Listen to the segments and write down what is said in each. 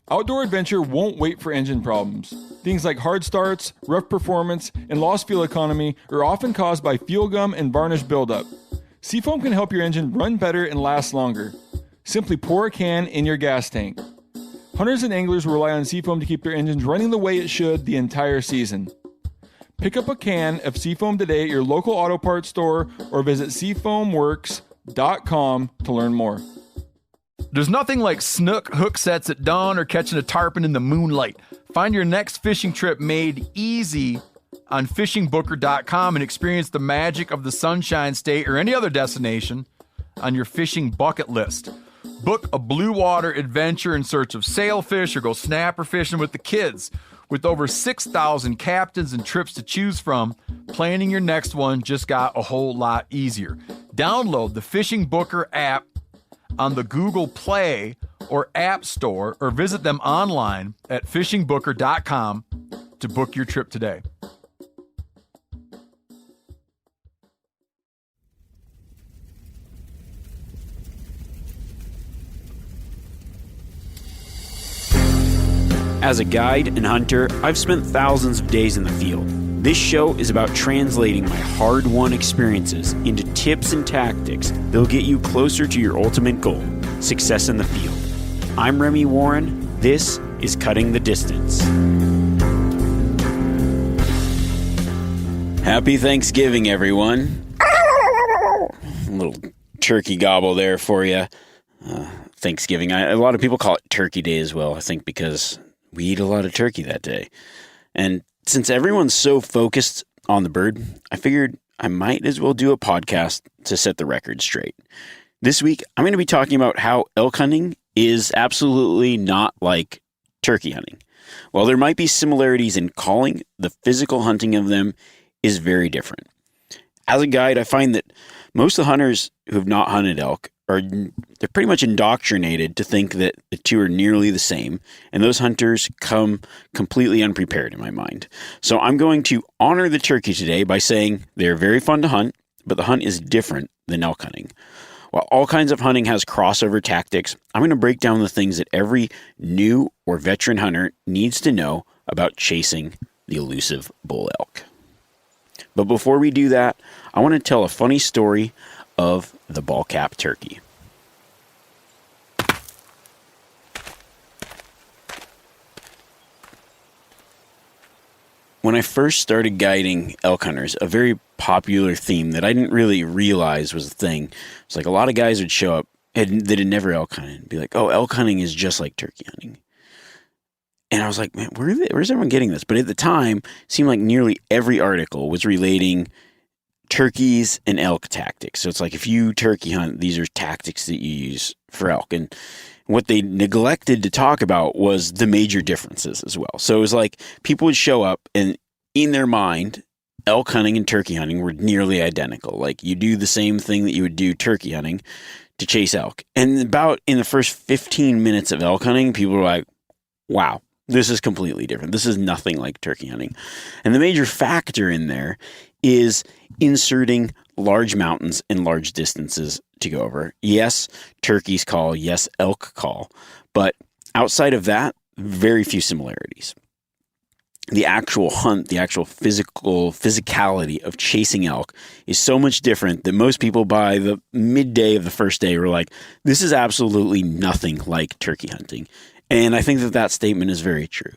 Outdoor adventure won't wait for engine problems. Things like hard starts, rough performance, and lost fuel economy are often caused by fuel gum and varnish buildup. Seafoam can help your engine run better and last longer. Simply pour a can in your gas tank. Hunters and anglers rely on Seafoam to keep their engines running the way it should the entire season. Pick up a can of Seafoam today at your local auto parts store or visit seafoamworks.com to learn more. There's nothing like snook hook sets at dawn or catching a tarpon in the moonlight. Find your next fishing trip made easy on fishingbooker.com and experience the magic of the Sunshine State or any other destination on your fishing bucket list. Book a blue water adventure in search of sailfish or go snapper fishing with the kids. With over 6,000 captains and trips to choose from, planning your next one just got a whole lot easier. Download the Fishing Booker app on the Google Play or App Store or visit them online at fishingbooker.com to book your trip today. As a guide and hunter, I've spent thousands of days in the field. This show is about translating my hard-won experiences into tips and tactics that'll get you closer to your ultimate goal, success in the field. I'm Remy Warren. This is Cutting the Distance. Happy Thanksgiving, everyone. A little turkey gobble there for you. Thanksgiving. A lot of people call it Turkey Day as well, I think because we eat a lot of turkey that day. And since everyone's so focused on the bird, I figured I might as well do a podcast to set the record straight. This week, I'm going to be talking about how elk hunting is absolutely not like turkey hunting. While there might be similarities in calling, the physical hunting of them is very different. As a guide, I find that most of the hunters who have not hunted elk they're pretty much indoctrinated to think that the two are nearly the same, and those hunters come completely unprepared in my mind. So I'm going to honor the turkey today by saying they're very fun to hunt, but the hunt is different than elk hunting. While all kinds of hunting has crossover tactics, I'm going to break down the things that every new or veteran hunter needs to know about chasing the elusive bull elk. But before we do that, I want to tell a funny story of the ball-cap turkey. When I first started guiding elk hunters, a very popular theme that I didn't really realize was a thing, it's like a lot of guys would show up that had never elk hunted and be like, oh, elk hunting is just like turkey hunting. And I was like, man, where's everyone getting this? But at the time, it seemed like nearly every article was relating turkeys and elk tactics. So it's like if you turkey hunt, these are tactics that you use for elk. And what they neglected to talk about was the major differences as well. So it was like people would show up and in their mind, elk hunting and turkey hunting were nearly identical. Like you do the same thing that you would do turkey hunting to chase elk. And about in the first 15 minutes of elk hunting, people were like, wow, this is completely different. This is nothing like turkey hunting. And the major factor in there is inserting large mountains and large distances to go over. Yes, turkeys call. Yes, elk call. But outside of that, very few similarities. The actual hunt, the actual physicality of chasing elk is so much different that most people by the midday of the first day were like, this is absolutely nothing like turkey hunting. And I think that statement is very true.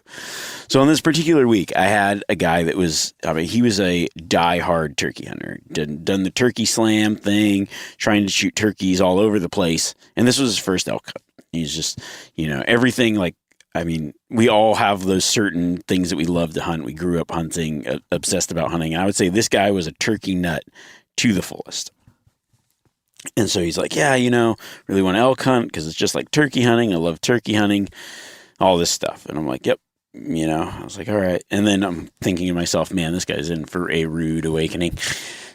So on this particular week, I had a guy that was, he was a die-hard turkey hunter, done the turkey slam thing, trying to shoot turkeys all over the place. And this was his first elk hunt. He's just, everything like, we all have those certain things that we love to hunt. We grew up hunting, obsessed about hunting. And I would say this guy was a turkey nut to the fullest. And so he's like, yeah, really want to elk hunt because it's just like turkey hunting. I love turkey hunting, all this stuff. And I'm like, yep, I was like, all right. And then I'm thinking to myself, man, this guy's in for a rude awakening.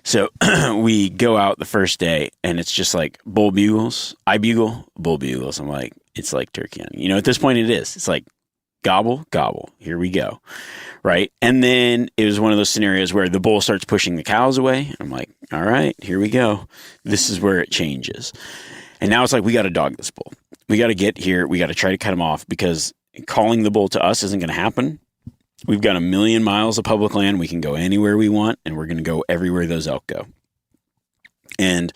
So we go out the first day and it's just like bull bugles. I bugle, bull bugles. I'm like, it's like turkey hunting. At this point it is. It's like gobble, gobble. Here we go. Right. And then it was one of those scenarios where the bull starts pushing the cows away. I'm like, all right, here we go. This is where it changes. And now it's like, we got to dog this bull. We got to get here. We got to try to cut him off because calling the bull to us isn't going to happen. We've got 1 million miles of public land. We can go anywhere we want, and we're going to go everywhere those elk go. And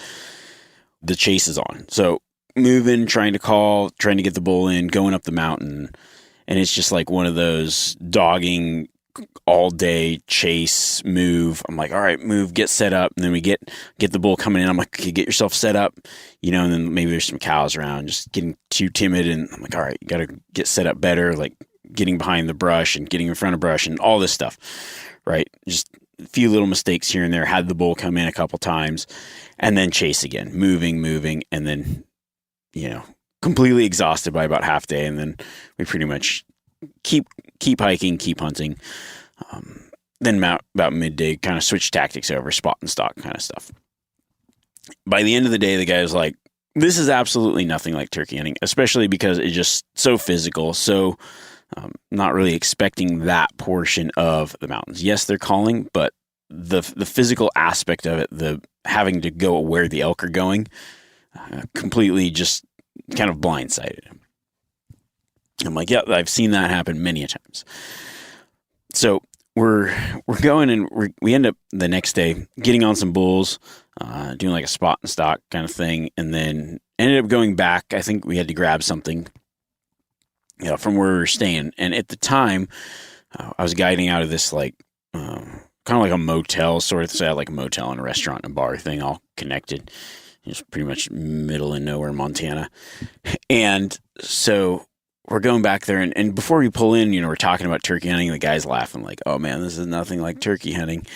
the chase is on. So moving, trying to get the bull in, going up the mountain. And it's just like one of those dogging all day chase move. I'm like, all right, move, get set up. And then we get the bull coming in. I'm like, okay, get yourself set up, and then maybe there's some cows around, just getting too timid. And I'm like, all right, you got to get set up better. Like getting behind the brush and getting in front of brush and all this stuff, right? Just a few little mistakes here and there. Had the bull come in a couple times and then chase again, moving. And then, completely exhausted by about half day. And then we pretty much keep hiking, keep hunting. Then about midday, kind of switch tactics over, spot and stock kind of stuff. By the end of the day, the guy was like, this is absolutely nothing like turkey hunting, especially because it's just so physical. So not really expecting that portion of the mountains. Yes, they're calling, but the physical aspect of it, the having to go where the elk are going, completely just kind of blindsided him. I'm like, yeah, I've seen that happen many a times. So we're going, and we end up the next day getting on some bulls, doing like a spot and stock kind of thing, and then ended up going back. I think we had to grab something, from where we were staying. And at the time, I was guiding out of this like kind of like a motel sort of. So I had like a motel and a restaurant and a bar thing all connected. It's pretty much middle of nowhere, Montana. And so we're going back there, and before we pull in, we're talking about turkey hunting. The guy's laughing like, "Oh man, this is nothing like turkey hunting."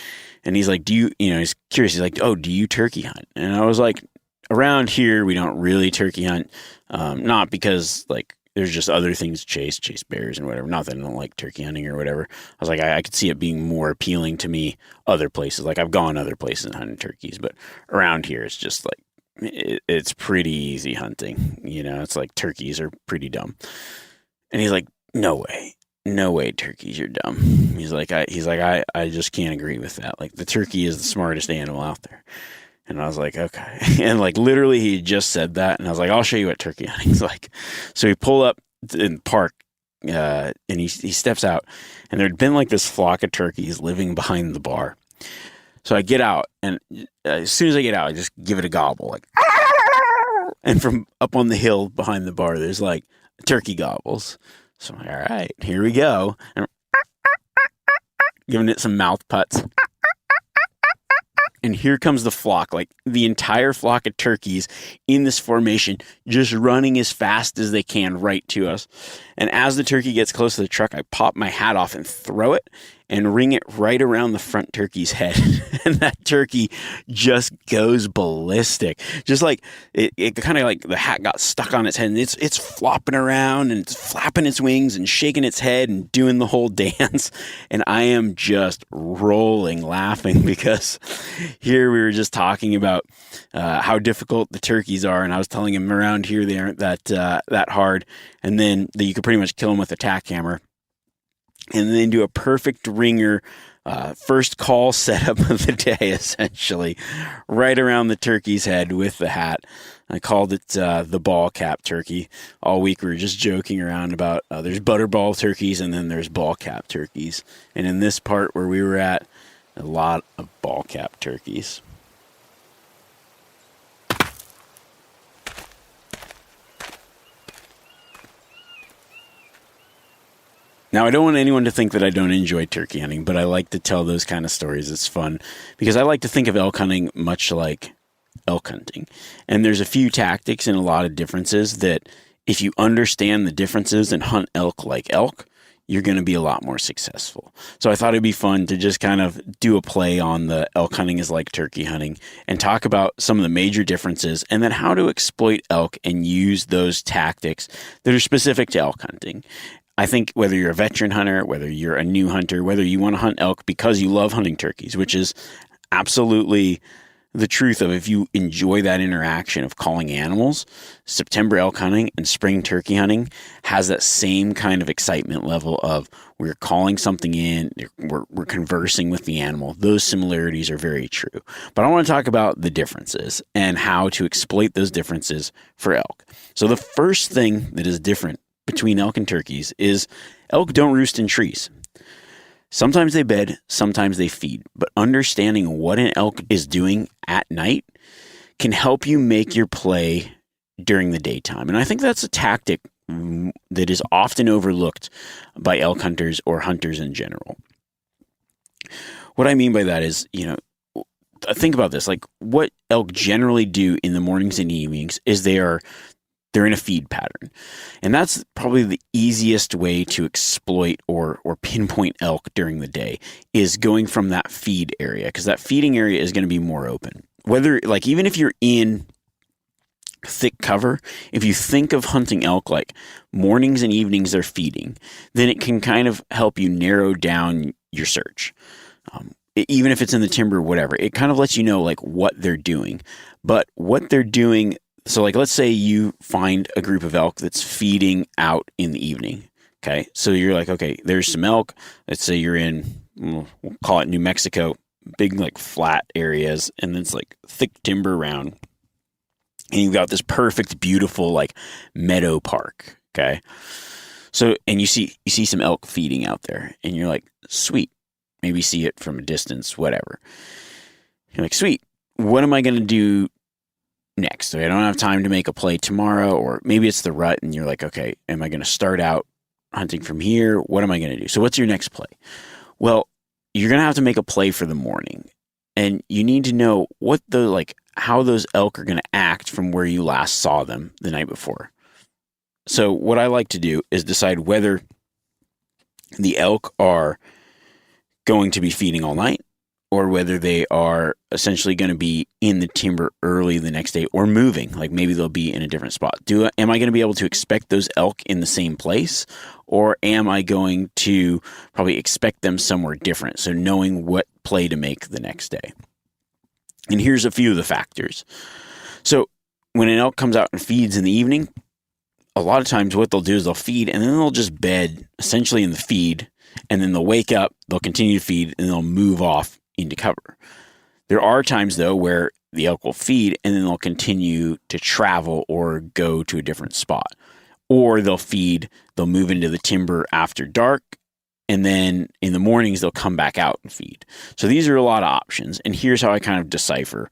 And he's like, he's curious. He's like, "Oh, do you turkey hunt?" And I was like, around here, we don't really turkey hunt. Not because like there's just other things to chase bears and whatever. Not that I don't like turkey hunting or whatever. I was like, I could see it being more appealing to me other places. Like I've gone other places and hunted turkeys, but around here, it's just like, it's pretty easy hunting. It's like turkeys are pretty dumb. And he's like, no way, turkeys, you're dumb. He's like, I just can't agree with that. Like the turkey is the smartest animal out there. And I was like, okay. And like literally he just said that. And I was like, I'll show you what turkey hunting's like. So we pull up in the park, and he steps out, and there'd been like this flock of turkeys living behind the bar. So I get out, and as soon as I get out, I just give it a gobble, like, and from up on the hill behind the bar, there's like turkey gobbles. So I'm like, all right, here we go. And giving it some mouth putts. And here comes the flock, like the entire flock of turkeys in this formation, just running as fast as they can right to us. And as the turkey gets close to the truck, I pop my hat off and throw it and ring it right around the front turkey's head. And that turkey just goes ballistic. Just like it kind of like the hat got stuck on its head, and it's flopping around and it's flapping its wings and shaking its head and doing the whole dance. And I am just rolling laughing because here we were just talking about how difficult the turkeys are. And I was telling him around here they aren't that hard. And then that you could pretty much kill them with a tack hammer. And then do a perfect ringer first call setup of the day, essentially, right around the turkey's head with the hat. I called it the ball cap turkey. All week we were just joking around about there's butterball turkeys and then there's ball cap turkeys. And in this part where we were at, a lot of ball cap turkeys. Now, I don't want anyone to think that I don't enjoy turkey hunting, but I like to tell those kind of stories. It's fun because I like to think of elk hunting much like elk hunting. And there's a few tactics and a lot of differences that if you understand the differences and hunt elk like elk, you're going to be a lot more successful. So I thought it'd be fun to just kind of do a play on the elk hunting is like turkey hunting and talk about some of the major differences and then how to exploit elk and use those tactics that are specific to elk hunting. I think whether you're a veteran hunter, whether you're a new hunter, whether you want to hunt elk because you love hunting turkeys, which is absolutely the truth of if you enjoy that interaction of calling animals, September elk hunting and spring turkey hunting has that same kind of excitement level of we're calling something in, we're conversing with the animal. Those similarities are very true. But I want to talk about the differences and how to exploit those differences for elk. So the first thing that is different between elk and turkeys is elk don't roost in trees. Sometimes they bed, sometimes they feed, but understanding what an elk is doing at night can help you make your play during the daytime. And I think that's a tactic that is often overlooked by elk hunters or hunters in general. What I mean by that is, think about this. Like, what elk generally do in the mornings and evenings is they're in a feed pattern. And that's probably the easiest way to exploit or pinpoint elk during the day, is going from that feed area, because that feeding area is going to be more open. Whether, like, even if you're in thick cover, if you think of hunting elk like mornings and evenings they're feeding, then it can kind of help you narrow down your search. Even if it's in the timber or whatever, it kind of lets you know like what they're doing. But what they're doing, so like let's say you find a group of elk that's feeding out in the evening. Okay, so you're like, okay, there's some elk. Let's say you're in, we'll call it New Mexico, big like flat areas, and it's like thick timber around. And you've got this perfect, beautiful like meadow park. Okay. So, and you see some elk feeding out there, and you're like, sweet. Maybe see it from a distance, whatever. You're like, sweet. What am I going to do next? So I don't have time to make a play tomorrow, or maybe it's the rut, and you're like, okay, am I going to start out hunting from here? What am I going to do? So what's your next play? Well, you're going to have to make a play for the morning, and you need to know how those elk are going to act from where you last saw them the night before. So what I like to do is decide whether the elk are going to be feeding all night, or whether they are essentially going to be in the timber early the next day, or moving. Like maybe they'll be in a different spot. Am I going to be able to expect those elk in the same place, or am I going to probably expect them somewhere different? So knowing what play to make the next day. And here's a few of the factors. So when an elk comes out and feeds in the evening, a lot of times what they'll do is they'll feed, and then they'll just bed essentially in the feed, and then they'll wake up, they'll continue to feed, and they'll move off into cover. There are times, though, where the elk will feed, and then they'll continue to travel or go to a different spot. Or they'll feed, they'll move into the timber after dark, and then in the mornings, they'll come back out and feed. So these are a lot of options, and here's how I kind of decipher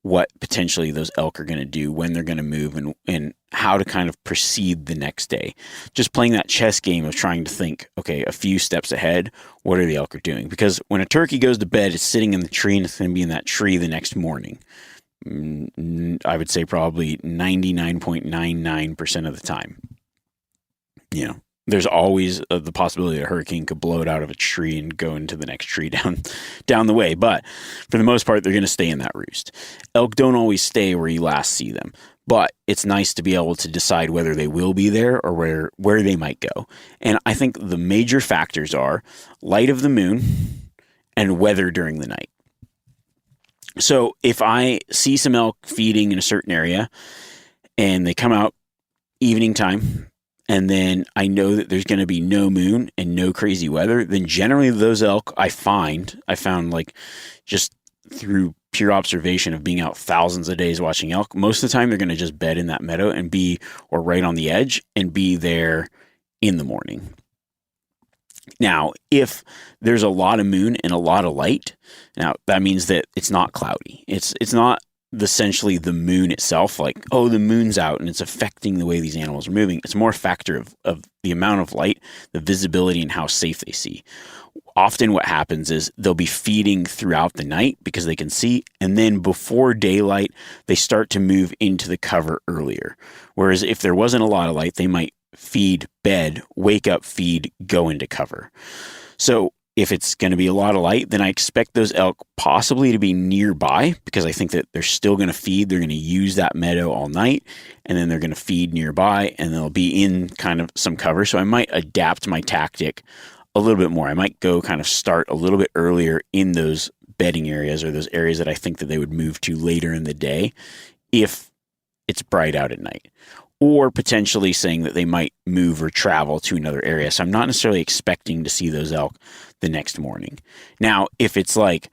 what potentially those elk are going to do, when they're going to move, and how to kind of proceed the next day. Just playing that chess game of trying to think, okay, a few steps ahead, what are the elk are doing? Because when a turkey goes to bed, it's sitting in the tree, and it's going to be in that tree the next morning. I would say probably 99.99% of the time. There's always the possibility that a hurricane could blow it out of a tree and go into the next tree down the way. But for the most part, they're going to stay in that roost. Elk don't always stay where you last see them, but it's nice to be able to decide whether they will be there or where they might go. And I think the major factors are light of the moon and weather during the night. So if I see some elk feeding in a certain area and they come out evening time, and then I know that there's going to be no moon and no crazy weather, then generally those elk I found like just through pure observation of being out thousands of days watching elk, most of the time they're going to just bed in that meadow or right on the edge and be there in the morning. Now, if there's a lot of moon and a lot of light, now that means that it's not cloudy. It's not essentially the moon itself, like, oh, the moon's out and it's affecting the way these animals are moving. It's more a factor of the amount of light, the visibility, and how safe they see. Often what happens is they'll be feeding throughout the night because they can see, and then before daylight, they start to move into the cover earlier. Whereas if there wasn't a lot of light, they might feed, bed, wake up, feed, go into cover. So if it's going to be a lot of light, then I expect those elk possibly to be nearby, because I think that they're still going to feed. They're going to use that meadow all night, and then they're going to feed nearby, and they'll be in kind of some cover. So I might adapt my tactic a little bit more. I might go kind of start a little bit earlier in those bedding areas, or those areas that I think that they would move to later in the day if it's bright out at night. Or potentially saying that they might move or travel to another area. So I'm not necessarily expecting to see those elk the next morning. Now, if it's like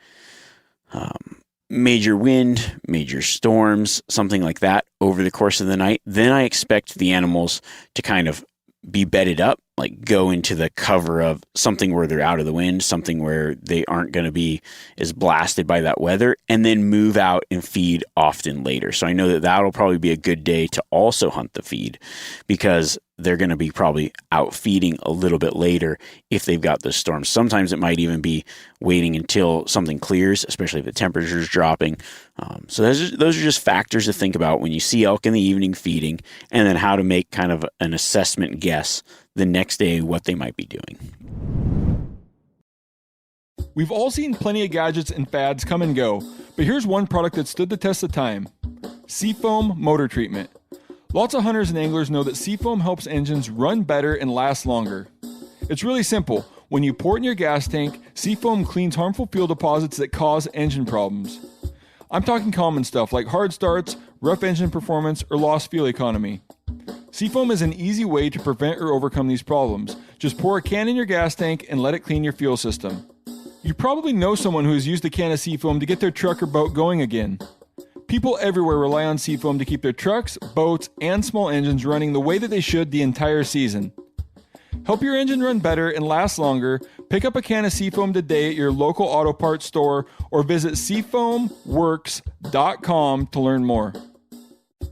major wind, major storms, something like that over the course of the night, then I expect the animals to kind of be bedded up, like go into the cover of something where they're out of the wind, something where they aren't going to be as blasted by that weather, and then move out and feed often later. So I know that that'll probably be a good day to also hunt the feed, because they're going to be probably out feeding a little bit later if they've got those storms. Sometimes it might even be waiting until something clears, especially if the temperature is dropping. So those are just factors to think about when you see elk in the evening feeding, and then how to make kind of an assessment guess the next day what they might be doing. We've all seen plenty of gadgets and fads come and go, but here's one product that stood the test of time: Seafoam Motor Treatment. Lots of hunters and anglers know that Seafoam helps engines run better and last longer. It's really simple. When you pour it in your gas tank, Seafoam cleans harmful fuel deposits that cause engine problems. I'm talking common stuff like hard starts, rough engine performance, or lost fuel economy. Seafoam is an easy way to prevent or overcome these problems. Just pour a can in your gas tank and let it clean your fuel system. You probably know someone who has used a can of Seafoam to get their truck or boat going again. People everywhere rely on Seafoam to keep their trucks, boats, and small engines running the way that they should the entire season. Help your engine run better and last longer. Pick up a can of Seafoam today at your local auto parts store or visit seafoamworks.com to learn more.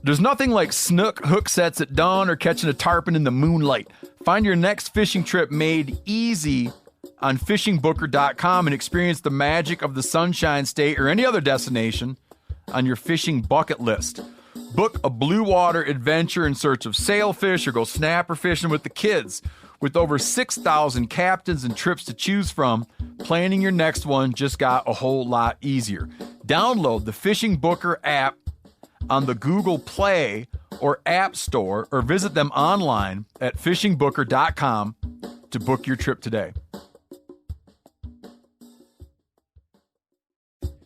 There's nothing like snook hook sets at dawn or catching a tarpon in the moonlight. Find your next fishing trip made easy on fishingbooker.com and experience the magic of the Sunshine State or any other destination on your fishing bucket list. Book a blue water adventure in search of sailfish or go snapper fishing with the kids. With over 6,000 captains and trips to choose from, planning your next one just got a whole lot easier. Download the Fishing Booker app on the Google Play or App Store, or visit them online at fishingbooker.com to book your trip today.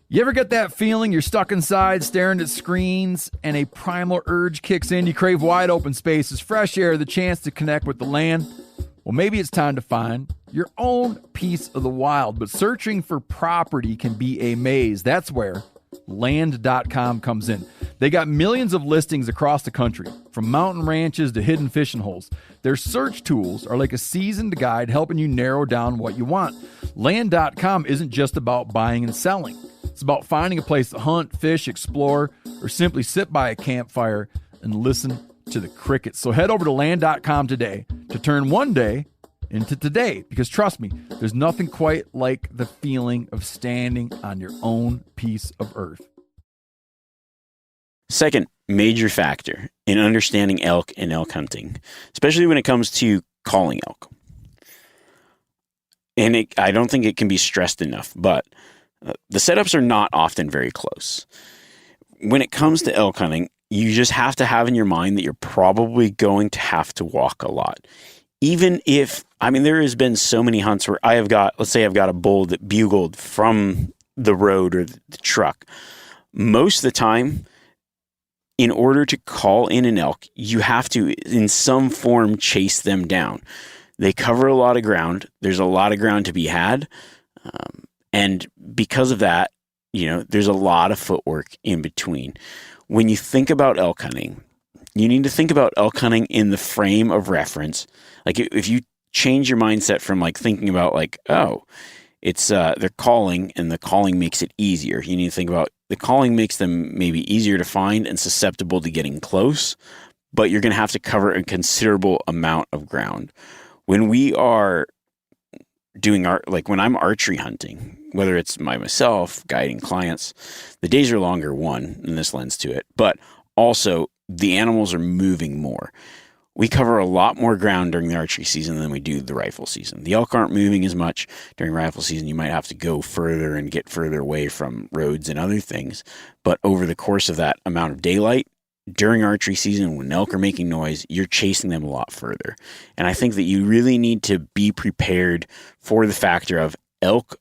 You ever get that feeling you're stuck inside staring at screens and a primal urge kicks in? You crave wide open spaces, fresh air, the chance to connect with the land. Well, maybe it's time to find your own piece of the wild, but searching for property can be a maze. That's where Land.com comes in. They got millions of listings across the country, from mountain ranches to hidden fishing holes. Their search tools are like a seasoned guide helping you narrow down what you want. Land.com isn't just about buying and selling. It's about finding a place to hunt, fish, explore, or simply sit by a campfire and listen to the crickets. So head over to Land.com today to turn one day into today, because trust me, there's nothing quite like the feeling of standing on your own piece of earth. Second major factor in understanding elk and elk hunting, especially when it comes to calling elk. And I don't think it can be stressed enough, but the setups are not often very close. When it comes to elk hunting, you just have to have in your mind that you're probably going to have to walk a lot. Even if, there has been so many hunts where let's say I've got a bull that bugled from the road or the truck. Most of the time, in order to call in an elk, you have to, in some form, chase them down. They cover a lot of ground. There's a lot of ground to be had. And because of that, there's a lot of footwork in between. When you think about elk hunting, you need to think about elk hunting in the frame of reference. Like if you change your mindset from thinking about it's they're calling and the calling makes it easier. You need to think about the calling makes them maybe easier to find and susceptible to getting close, but you're going to have to cover a considerable amount of ground. When we are doing when I'm archery hunting, whether it's myself guiding clients, the days are longer, one, and this lends to it, but also the animals are moving more. We cover a lot more ground during the archery season than we do the rifle season. The elk aren't moving as much during rifle season. You might have to go further and get further away from roads and other things. But over the course of that amount of daylight, during archery season, when elk are making noise, you're chasing them a lot further. And I think that you really need to be prepared for the factor of elk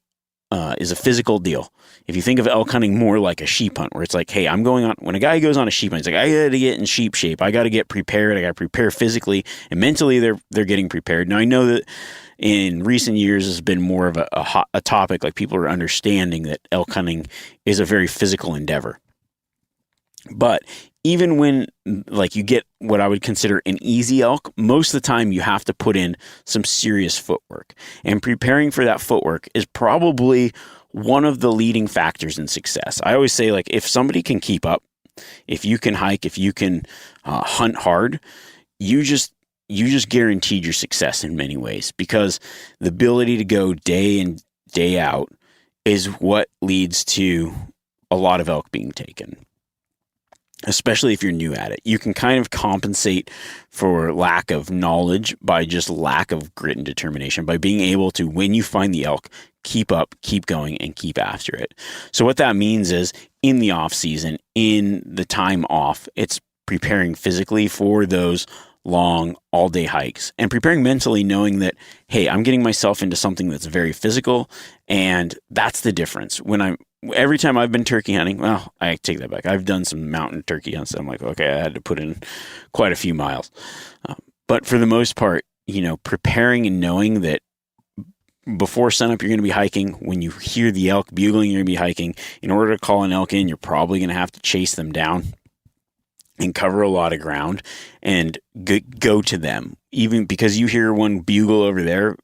is a physical deal. If you think of elk hunting more like a sheep hunt, where it's like, hey, when a guy goes on a sheep hunt, he's like, I got to get in sheep shape. I got to get prepared. I got to prepare physically and mentally. They're getting prepared. Now I know that in recent years has been more of a topic. Like people are understanding that elk hunting is a very physical endeavor. But even when like you get what I would consider an easy elk, most of the time you have to put in some serious footwork. And preparing for that footwork is probably one of the leading factors in success. I always say, like, if somebody can keep up, if you can hike, if you can hunt hard, you just guaranteed your success in many ways, because the ability to go day in, day out is what leads to a lot of elk being taken. Especially if you're new at it. You can kind of compensate for lack of knowledge by just lack of grit and determination, by being able to, when you find the elk, keep up, keep going, and keep after it. So what that means is, in the off season, in the time off, it's preparing physically for those long all-day hikes, and preparing mentally, knowing that, hey, I'm getting myself into something that's very physical, and that's the difference. Every time I've been turkey hunting, well, I take that back. I've done some mountain turkey hunts. I'm like, okay, I had to put in quite a few miles. But for the most part, preparing and knowing that before sunup, you're going to be hiking. When you hear the elk bugling, you're going to be hiking. In order to call an elk in, you're probably going to have to chase them down and cover a lot of ground and go to them. Even because you hear one bugle over there,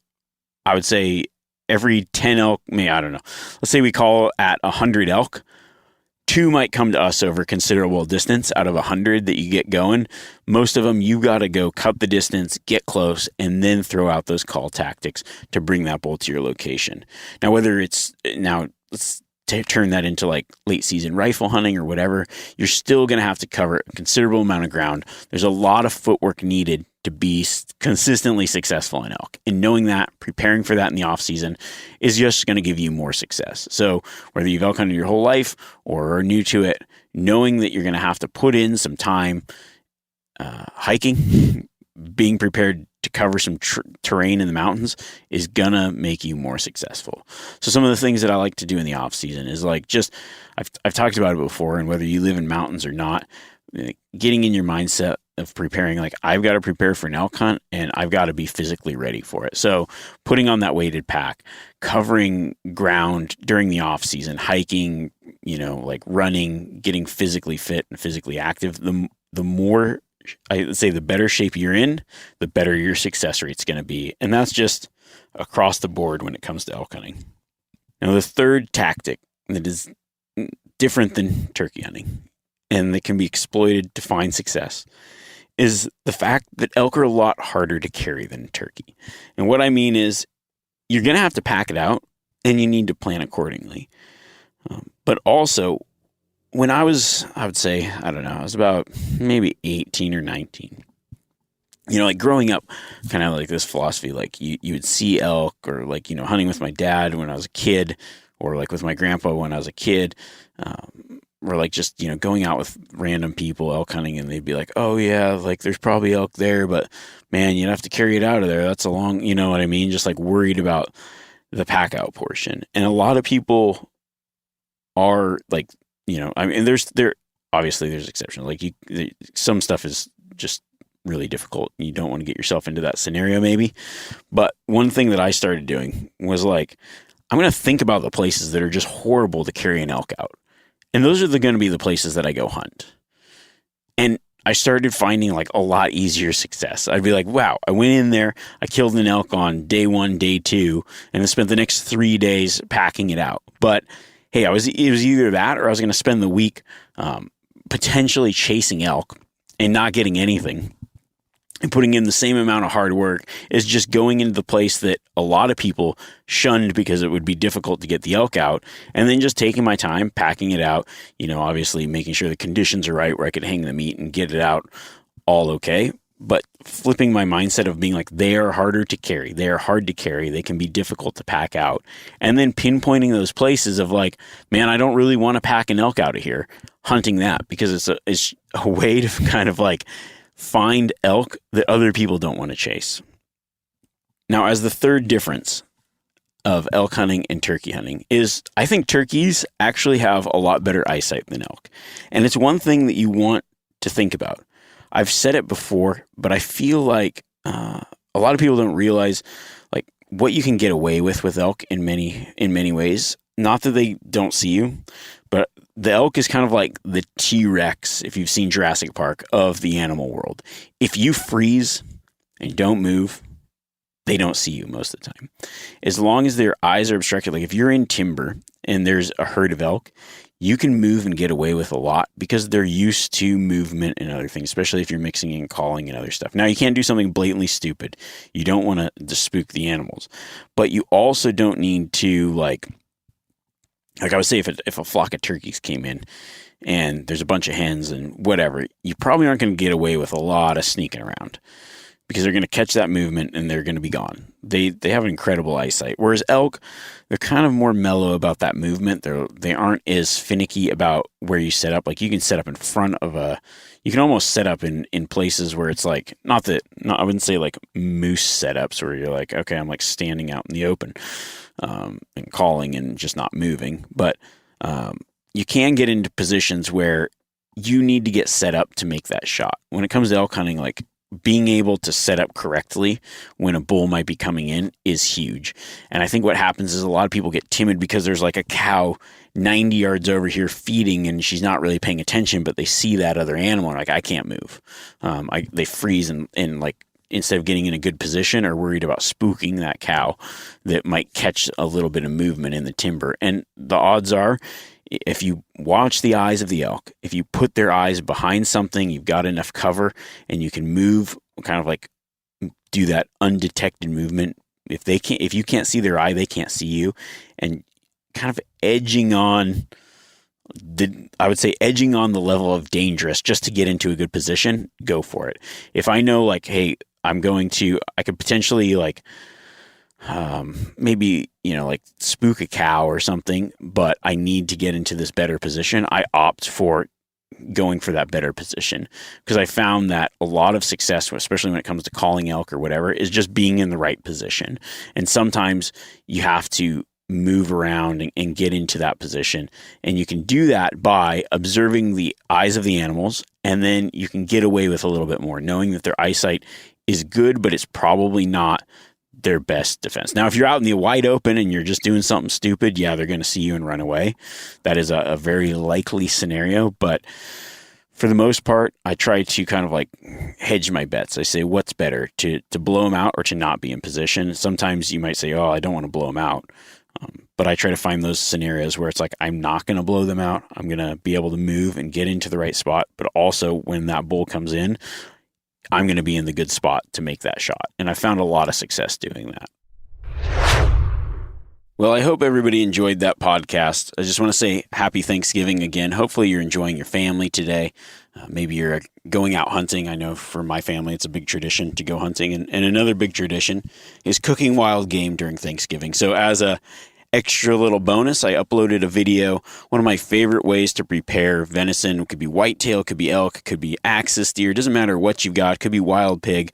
I would say every 10 elk, I don't know. Let's say we call at 100 elk, 2 might come to us over considerable distance out of 100 that you get going. Most of them, you got to go cut the distance, get close, and then throw out those call tactics to bring that bull to your location. Now, let's turn that into like late season rifle hunting or whatever, you're still going to have to cover a considerable amount of ground. There's a lot of footwork needed to be consistently successful in elk. And knowing that, preparing for that in the off season is just going to give you more success. So whether you've elk hunted your whole life or are new to it, knowing that you're going to have to put in some time hiking, being prepared to cover some terrain in the mountains is going to make you more successful. So some of the things that I like to do in the off season is like I've talked about it before, and whether you live in mountains or not, getting in your mindset of preparing, like I've got to prepare for an elk hunt and I've got to be physically ready for it. So putting on that weighted pack, covering ground during the off season, hiking, like running, getting physically fit and physically active, the more, I would say, the better shape you're in, the better your success rate's going to be. And that's just across the board when it comes to elk hunting. Now, the third tactic that is different than turkey hunting and that can be exploited to find success is the fact that elk are a lot harder to carry than turkey. And what I mean is, you're going to have to pack it out and you need to plan accordingly. But also, when I was about maybe 18 or 19. Like growing up, kind of like this philosophy, like you would see elk, or like, hunting with my dad when I was a kid, or like with my grandpa when I was a kid, or like just, going out with random people elk hunting, and they'd be like, oh yeah, like there's probably elk there, but man, you'd have to carry it out of there. That's a long, you know what I mean? Just like worried about the pack out portion. And a lot of people are like, obviously there's exceptions. Like some stuff is just really difficult. You don't want to get yourself into that scenario maybe. But one thing that I started doing was like, I'm going to think about the places that are just horrible to carry an elk out. And those are going to be the places that I go hunt. And I started finding like a lot easier success. I'd be like, wow, I went in there, I killed an elk on day 1, day 2, and I spent the next 3 days packing it out. But hey, it was either that or I was going to spend the week potentially chasing elk and not getting anything, and putting in the same amount of hard work as just going into the place that a lot of people shunned because it would be difficult to get the elk out, and then just taking my time, packing it out, obviously making sure the conditions are right where I could hang the meat and get it out all okay. But flipping my mindset of being like, they are harder to carry. They are hard to carry. They can be difficult to pack out. And then pinpointing those places of like, man, I don't really want to pack an elk out of here. Hunting that because it's a way to kind of like find elk that other people don't want to chase. Now, as the third difference of elk hunting and turkey hunting is, I think turkeys actually have a lot better eyesight than elk. And it's one thing that you want to think about. I've said it before, but I feel like a lot of people don't realize like what you can get away with elk in many ways. Not that they don't see you, but the elk is kind of like the T-Rex, if you've seen Jurassic Park, of the animal world. If you freeze and don't move, they don't see you most of the time. As long as their eyes are obstructed, like if you're in timber and there's a herd of elk, you can move and get away with a lot because they're used to movement and other things, especially if you're mixing in calling and other stuff. Now, you can't do something blatantly stupid. You don't want to spook the animals, but you also don't need to like I would say if a flock of turkeys came in and there's a bunch of hens and whatever, you probably aren't going to get away with a lot of sneaking around because they're going to catch that movement and they're going to be gone. They have an incredible eyesight. Whereas elk, they're kind of more mellow about that movement. They aren't as finicky about where you set up. Like you can set up in front of you can almost set up in places where it's like, I wouldn't say like moose setups where you're like, okay, I'm like standing out in the open and calling and just not moving. But you can get into positions where you need to get set up to make that shot. When it comes to elk hunting, like being able to set up correctly when a bull might be coming in is huge. And I think what happens is a lot of people get timid because there's like a cow 90 yards over here feeding and she's not really paying attention, but they see that other animal and like, I can't move. They freeze and like, instead of getting in a good position, are worried about spooking that cow that might catch a little bit of movement in the timber. And the odds are, if you watch the eyes of the elk, if you put their eyes behind something, you've got enough cover and you can move, kind of like do that undetected movement. If you can't see their eye, they can't see you, and kind of edging on the level of dangerous just to get into a good position, go for it. If I know like, hey, I could potentially like, maybe, like spook a cow or something, but I need to get into this better position, I opt for going for that better position because I found that a lot of success, especially when it comes to calling elk or whatever, is just being in the right position. And sometimes you have to move around and get into that position. And you can do that by observing the eyes of the animals, and then you can get away with a little bit more, knowing that their eyesight is good, but it's probably not their best defense. Now, if you're out in the wide open and you're just doing something stupid, yeah, they're going to see you and run away. That is a very likely scenario, but for the most part, I try to kind of like hedge my bets. I say, what's better, to blow them out or to not be in position? Sometimes you might say, oh, I don't want to blow them out. But I try to find those scenarios where it's like, I'm not going to blow them out. I'm going to be able to move and get into the right spot. But also when that bull comes in, I'm going to be in the good spot to make that shot. And I found a lot of success doing that. Well, I hope everybody enjoyed that podcast. I just want to say happy Thanksgiving again. Hopefully you're enjoying your family today. Maybe you're going out hunting. I know for my family, it's a big tradition to go hunting. And another big tradition is cooking wild game during Thanksgiving. So as a extra little bonus, I uploaded a video. One of my favorite ways to prepare venison. It could be whitetail, could be elk, could be axis deer. It doesn't matter what you've got. It could be wild pig.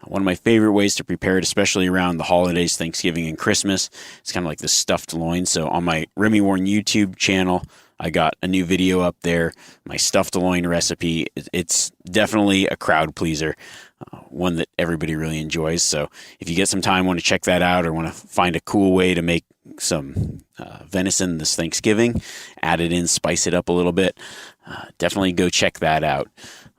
One of my favorite ways to prepare it, especially around the holidays, Thanksgiving and Christmas, it's kind of like the stuffed loin. So on my Remy Warren YouTube channel, I got a new video up there, my stuffed loin recipe. It's definitely a crowd pleaser, one that everybody really enjoys. So if you get some time, want to check that out, or want to find a cool way to make some venison this Thanksgiving, add it in, spice it up a little bit, definitely go check that out.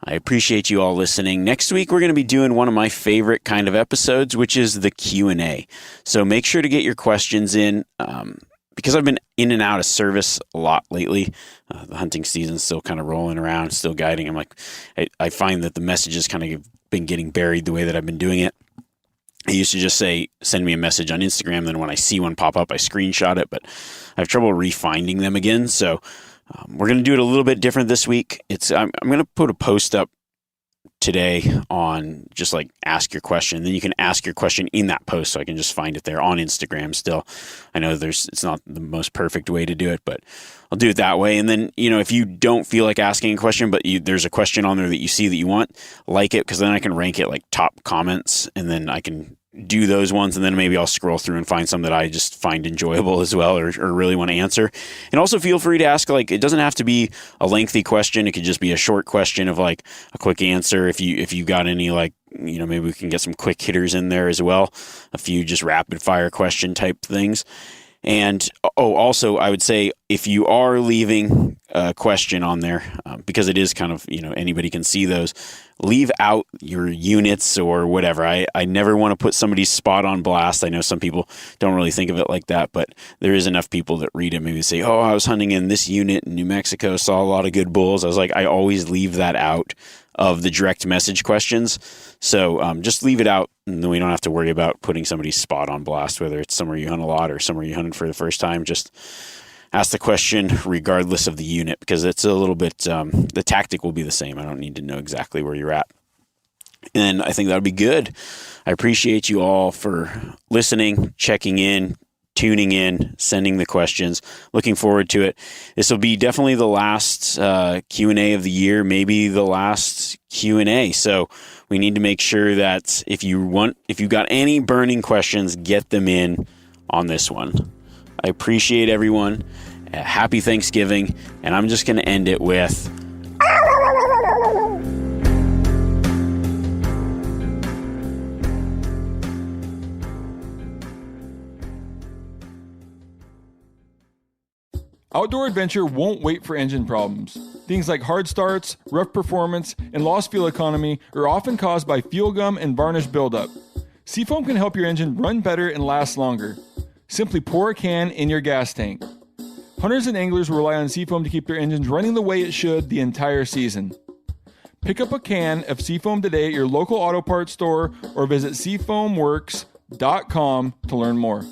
I appreciate you all listening. Next week, we're going to be doing one of my favorite kind of episodes, which is the Q&A. So make sure to get your questions in. Because I've been in and out of service a lot lately, the hunting season's still kind of rolling around, still guiding. I'm like, I find that the messages kind of been getting buried the way that I've been doing it. I used to just say, send me a message on Instagram. Then when I see one pop up, I screenshot it, but I have trouble refinding them again. So we're going to do it a little bit different this week. I'm going to put a post up today on just like ask your question. Then you can ask your question in that post, so I can just find it there on Instagram still. I know it's not the most perfect way to do it, but I'll do it that way. And then, if you don't feel like asking a question, but there's a question on there that you see that you want, like it, because then I can rank it like top comments, and then I can do those ones, and then maybe I'll scroll through and find some that I just find enjoyable as well, or really want to answer. And also feel free to ask, like, it doesn't have to be a lengthy question. It could just be a short question of like a quick answer. If you got any, like, maybe we can get some quick hitters in there as well. A few just rapid fire question type things. And also, I would say if you are leaving a question on there, because it is kind of, anybody can see those, leave out your units or whatever. I never want to put somebody's spot on blast. I know some people don't really think of it like that, but there is enough people that read it, maybe say, oh, I was hunting in this unit in New Mexico, saw a lot of good bulls. I was like, I always leave that out of the direct message questions. So just leave it out, and then we don't have to worry about putting somebody's spot on blast, whether it's somewhere you hunt a lot or somewhere you hunted for the first time. Just ask the question regardless of the unit, because it's a little bit, the tactic will be the same. I don't need to know exactly where you're at. And I think that would be good. I appreciate you all for listening, checking in, tuning in, sending the questions. Looking forward to it. This will be definitely the last Q&A of the year, maybe the last Q&A. So we need to make sure that if you've got any burning questions, get them in on this one. I appreciate everyone. Happy Thanksgiving. And I'm just going to end it with... Outdoor adventure won't wait for engine problems. Things like hard starts, rough performance, and lost fuel economy are often caused by fuel gum and varnish buildup. Seafoam can help your engine run better and last longer. Simply pour a can in your gas tank. Hunters and anglers rely on Seafoam to keep their engines running the way it should the entire season. Pick up a can of Seafoam today at your local auto parts store or visit seafoamworks.com to learn more.